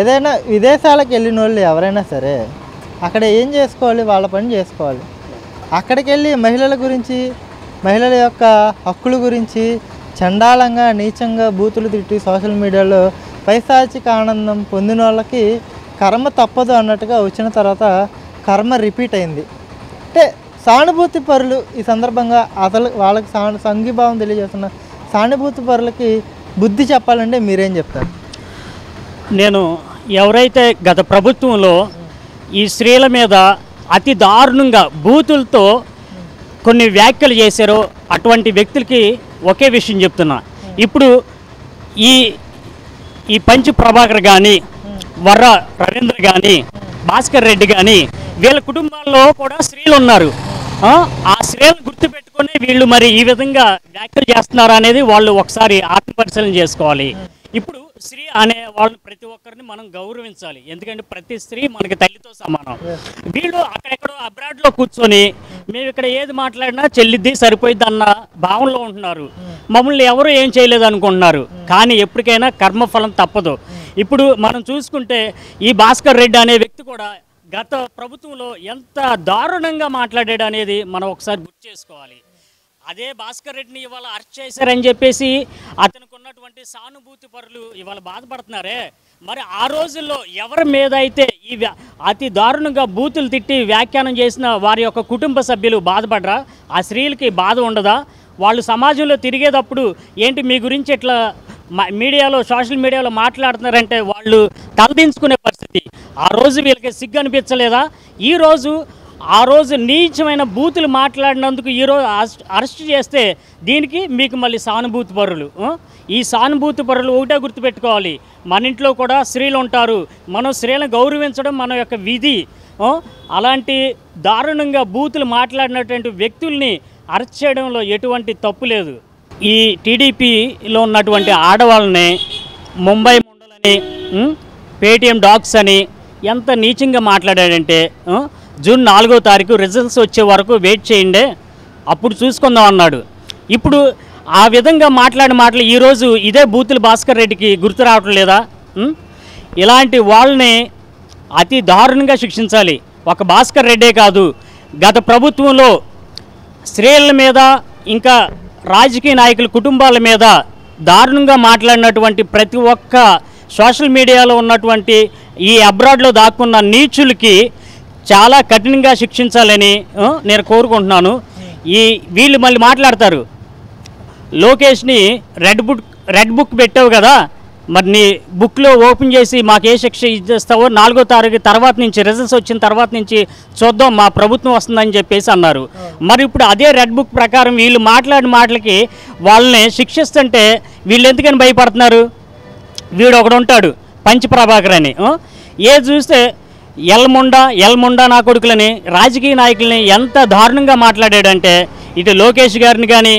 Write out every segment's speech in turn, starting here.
ఏదైనా విదేశాలకు వెళ్ళిన వాళ్ళు ఎవరైనా సరే అక్కడ ఏం చేసుకోవాలి, వాళ్ళ పని చేసుకోవాలి. అక్కడికి వెళ్ళి మహిళల గురించి, మహిళల యొక్క హక్కుల గురించి చండాలంగా నీచంగా బూతులు తిట్టి సోషల్ మీడియాలో పైశాచిక ఆనందం పొందిన వాళ్ళకి కర్మ తప్పదు అన్నట్టుగా వచ్చిన తర్వాత కర్మ రిపీట్ అయింది. అంటే సానుభూతి పరులు ఈ సందర్భంగా అసలు వాళ్ళకి సంఘీభావం తెలియజేస్తున్న సానుభూతి పరులకి బుద్ధి చెప్పాలంటే మీరేం చెప్తారు? నేను ఎవరైతే గత ప్రభుత్వంలో ఈ స్త్రీల మీద అతి దారుణంగా బూతులతో కొన్ని వ్యాఖ్యలు చేశారో అటువంటి వ్యక్తులకి ఒకే విషయం చెప్తున్నా. ఇప్పుడు ఈ ఈ పంచి ప్రభాకర్ కానీ, వర్ర రవీంద్ర కానీ, భాస్కర్ రెడ్డి కానీ వీళ్ళ కుటుంబాల్లో కూడా స్త్రీలు ఉన్నారు. ఆ స్త్రీలను గుర్తుపెట్టుకొని వీళ్ళు మరి ఈ విధంగా వ్యాఖ్యలు చేస్తున్నారు అనేది వాళ్ళు ఒకసారి ఆత్మపరిశీలన చేసుకోవాలి. ఇప్పుడు స్త్రీ అనే వాళ్ళని ప్రతి ఒక్కరిని మనం గౌరవించాలి. ఎందుకంటే ప్రతి స్త్రీ మనకి తల్లితో సమానం. వీళ్ళు అక్కడెక్కడో అబ్రాడ్లో కూర్చొని మేము ఇక్కడ ఏది మాట్లాడినా చెల్లిద్ది సరిపోయిద్ది అన్న భావనలో ఉంటున్నారు. మమ్మల్ని ఎవరు ఏం చేయలేదు అనుకుంటున్నారు. కానీ ఎప్పటికైనా కర్మఫలం తప్పదు. ఇప్పుడు మనం చూసుకుంటే ఈ భాస్కర్ రెడ్డి అనే వ్యక్తి కూడా గత ప్రభుత్వంలో ఎంత దారుణంగా మాట్లాడాడు అనేది మనం ఒకసారి గుర్తు చేసుకోవాలి. అదే భాస్కర్ రెడ్డిని ఇవాళ అరెస్ట్ చేశారని చెప్పేసి అతనికి ఉన్నటువంటి సానుభూతి పరులు ఇవాళ బాధపడుతున్నారే. మరి ఆ రోజుల్లో ఎవరి మీద అయితే ఈ అతి దారుణంగా బూతులు తిట్టి వ్యాఖ్యానం చేసిన వారి యొక్క కుటుంబ సభ్యులు బాధపడరా? ఆ స్త్రీలకి బాధ ఉండదా? వాళ్ళు సమాజంలో తిరిగేటప్పుడు ఏంటి మీ గురించి ఇట్లా మీడియాలో సోషల్ మీడియాలో మాట్లాడుతున్నారంటే వాళ్ళు తలదించుకునే పరిస్థితి. ఆ రోజు వీళ్ళకి సిగ్గు అనిపించలేదా? ఆ రోజు నీచమైన బూతులు మాట్లాడినందుకు ఈరోజు అరెస్ట్ చేస్తే దీనికి మీకు మళ్ళీ సానుభూతి పరులు. ఈ సానుభూతి పరులు ఒకటే గుర్తుపెట్టుకోవాలి, మన ఇంట్లో కూడా స్త్రీలు ఉంటారు. మనం స్త్రీలను గౌరవించడం మన యొక్క విధి. అలాంటి దారుణంగా బూతులు మాట్లాడినటువంటి వ్యక్తుల్ని అరెస్ట్ చేయడంలో ఎటువంటి తప్పు లేదు. ఈ టీడీపీలో ఉన్నటువంటి ఆడవాళ్ళని ముంబై ముండలని, పేటీఎం డాగ్స్ అని ఎంత నీచంగా మాట్లాడాడంటే జూన్ 4వ తారీఖు రిజల్ట్స్ వచ్చే వరకు వెయిట్ చేయండి, అప్పుడు చూసుకుందాం అన్నాడు. ఇప్పుడు ఆ విధంగా మాట్లాడిన మాటలు ఈరోజు ఇదే బూతుల భాస్కర్ రెడ్డికి గుర్తు రావటం లేదా? ఇలాంటి వాళ్ళని అతి దారుణంగా శిక్షించాలి. ఒక భాస్కర్ రెడ్డే కాదు, గత ప్రభుత్వంలో స్త్రీల మీద ఇంకా రాజకీయ నాయకుల కుటుంబాల మీద దారుణంగా మాట్లాడినటువంటి ప్రతి ఒక్క సోషల్ మీడియాలో ఉన్నటువంటి ఈ అబ్రాడ్లో దాక్కున్న నీచులకి చాలా కఠినంగా శిక్షించాలని నేను కోరుకుంటున్నాను. వీళ్ళు మళ్ళీ మాట్లాడతారు, లోకేష్ని రెడ్ బుక్ పెట్టావు కదా, మరి నీ బుక్లో ఓపెన్ చేసి మాకు ఏ శిక్ష ఇచ్చేస్తావో 4వ తారీఖు తర్వాత నుంచి రిజల్ట్స్ వచ్చిన తర్వాత నుంచి చూద్దాం, మా ప్రభుత్వం వస్తుందని చెప్పేసి అన్నారు. మరి ఇప్పుడు అదే రెడ్ బుక్ ప్రకారం వీళ్ళు మాట్లాడిన మాటలకి వాళ్ళని శిక్షిస్తుంటే వీళ్ళు ఎందుకని భయపడుతున్నారు? వీడు ఒకడు ఉంటాడు పంచి ప్రభాకర్ అని, ఏది చూస్తే ఎల్ముండా నా కొడుకులని రాజకీయ నాయకులని ఎంత దారుణంగా మాట్లాడాడంటే ఇటు లోకేష్ గారిని కానీ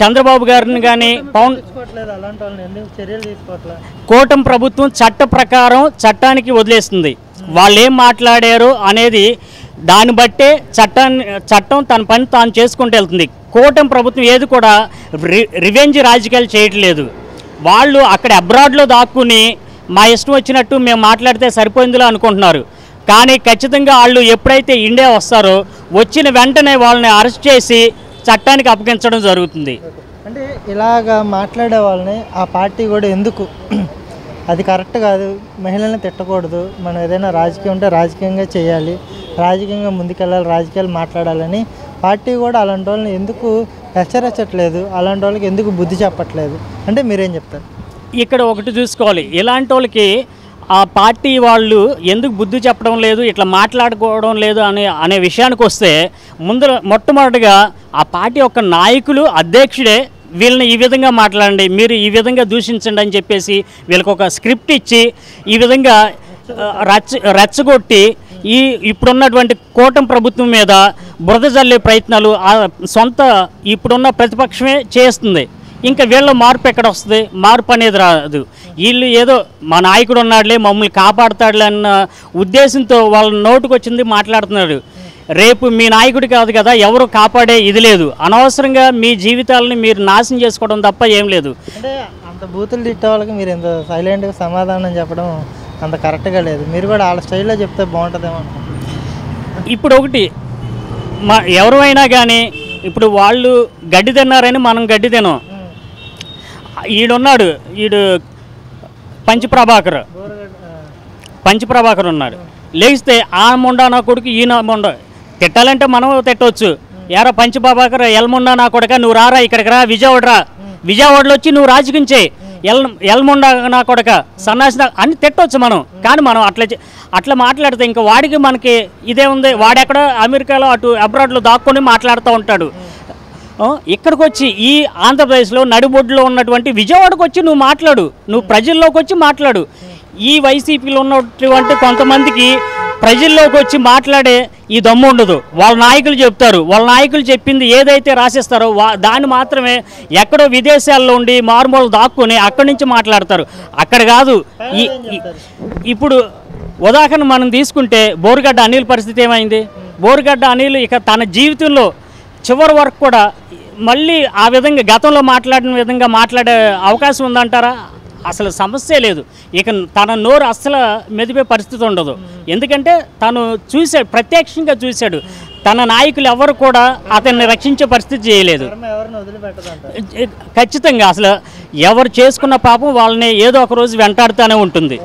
చంద్రబాబు గారిని కానీ కూటమి ప్రభుత్వం చట్ట ప్రకారం చట్టానికి వదిలేస్తుంది. వాళ్ళు ఏం మాట్లాడారు అనేది దాన్ని బట్టే చట్టం తన పని తాను చేసుకుంటూ వెళ్తుంది. కూటమి ప్రభుత్వం ఏది కూడా రివెంజ్ రాజకీయాలు చేయట్లేదు. వాళ్ళు అక్కడ అబ్రాడ్లో దాక్కుని మా ఇష్టం వచ్చినట్టు మేము మాట్లాడితే సరిపోయిందిలో అనుకుంటున్నారు. కానీ ఖచ్చితంగా వాళ్ళు ఎప్పుడైతే ఇండియా వస్తారో వచ్చిన వెంటనే వాళ్ళని అరెస్ట్ చేసి చట్టానికి అప్పగించడం జరుగుతుంది. అంటే ఇలాగా మాట్లాడే వాళ్ళని ఆ పార్టీ కూడా ఎందుకు, అది కరెక్ట్ కాదు, మహిళల్ని తిట్టకూడదు, మనం ఏదైనా రాజకీయం ఉంటే రాజకీయంగా చేయాలి, రాజకీయంగా ముందుకెళ్ళాలి, రాజకీయాలు మాట్లాడాలని పార్టీ కూడా అలాంటి వాళ్ళని ఎందుకు హెచ్చరించట్లేదు, అలాంటి వాళ్ళకి ఎందుకు బుద్ధి చెప్పట్లేదు అంటే మీరేం చెప్తారు? ఇక్కడ ఒకటి చూసుకోవాలి, ఇలాంటి వాళ్ళకి ఆ పార్టీ వాళ్ళు ఎందుకు బుద్ధి చెప్పడం లేదు, ఇట్లా మాట్లాడుకోవడం లేదు అనే విషయానికి వస్తే మొట్టమొదటిగా ఆ పార్టీ యొక్క నాయకులు అధ్యక్షుడే వీళ్ళని ఈ విధంగా మాట్లాడండి, మీరు ఈ విధంగా దూషించండి అని చెప్పేసి వీళ్ళకి ఒక స్క్రిప్ట్ ఇచ్చి ఈ విధంగా రెచ్చగొట్టి ఇప్పుడున్నటువంటి కూటమి ప్రభుత్వం మీద బురద జల్లే ప్రయత్నాలు ఇప్పుడున్న ప్రతిపక్షమే చేస్తుంది. ఇంకా వీళ్ళ మార్పు ఎక్కడ వస్తుంది? మార్పు అనేది రాదు. వీళ్ళు ఏదో మా నాయకుడు ఉన్నాడులే మమ్మల్ని కాపాడుతాడులే అన్న ఉద్దేశంతో వాళ్ళ నోటుకు వచ్చింది మాట్లాడుతున్నాడు. రేపు మీ నాయకుడి కాదు కదా, ఎవరు కాపాడే ఇది లేదు. అనవసరంగా మీ జీవితాలని మీరు నాశనం చేసుకోవడం తప్ప ఏం లేదు. అంటే అంత బూతులు తిట్టే వాళ్ళకి మీరు ఇంత సైలెంట్గా సమాధానం చెప్పడం అంత కరెక్ట్గా లేదు. మీరు కూడా వాళ్ళ స్టైల్లో చెప్తే బాగుంటుందేమో అనుకుంటున్నాను. ఇప్పుడు ఒకటి ఎవరైనా కానీ ఇప్పుడు వాళ్ళు గడ్డి తిన్నారని మనం గడ్డి తినాం. ఈడున్నాడు, పంచప్రభాకర్ ఉన్నాడు. లేస్తే ఆ ముండా నా కొడుకు ఈయన ముండ తిట్టాలంటే మనం తిట్టవచ్చు. యారా పంచప్రభాకర్ ఎల్ముండా నా కొడుక, నువ్వు రారా ఇక్కడికి రా, విజయవాడలో వచ్చి నువ్వు రాజకీయం చేయి, ఎల్ముండా నా కొడుక సన్నాసి అని తిట్టవచ్చు మనం. కానీ మనం అట్లా మాట్లాడితే ఇంకా వాడికి మనకి ఇదే ఉంది. వాడెక్కడ అమెరికాలో అటు అబ్రాడ్లో దాక్కొని మాట్లాడుతూ ఉంటాడు. ఇక్కడికి వచ్చి ఈ ఆంధ్రప్రదేశ్లో నడిబొడ్డులో ఉన్నటువంటి విజయవాడకు వచ్చి నువ్వు మాట్లాడు, నువ్వు ప్రజల్లోకి వచ్చి మాట్లాడు. ఈ వైసీపీలో ఉన్నటువంటి కొంతమందికి ప్రజల్లోకి వచ్చి మాట్లాడే ఈ దమ్ము ఉండదు. వాళ్ళ నాయకులు చెప్తారు, వాళ్ళ నాయకులు చెప్పింది ఏదైతే రాసిస్తారో దాన్ని మాత్రమే ఎక్కడో విదేశాల్లో ఉండి మారుమూలు దాక్కుని అక్కడి నుంచి మాట్లాడతారు. అక్కడ కాదు. ఇప్పుడు ఉదాహరణ మనం తీసుకుంటే బోరుగడ్డ అనిల్ పరిస్థితి ఏమైంది? బోరుగడ్డ అనిల్ ఇక తన జీవితంలో చివరి వరకు కూడా మళ్ళీ ఆ విధంగా గతంలో మాట్లాడిన విధంగా మాట్లాడే అవకాశం ఉందంటారా? అసలు సమస్య లేదు. ఇక తన నోరు అస్సలు మెదిపే పరిస్థితి ఉండదు. ఎందుకంటే తను చూశాడు, ప్రత్యక్షంగా చూశాడు. తన నాయకులు ఎవరు కూడా అతన్ని రక్షించే పరిస్థితి చేయలేదు. ఖచ్చితంగా అసలు ఎవరు చేసుకున్న పాపం వాళ్ళని ఏదో ఒక రోజు వెంటాడుతూనే ఉంటుంది.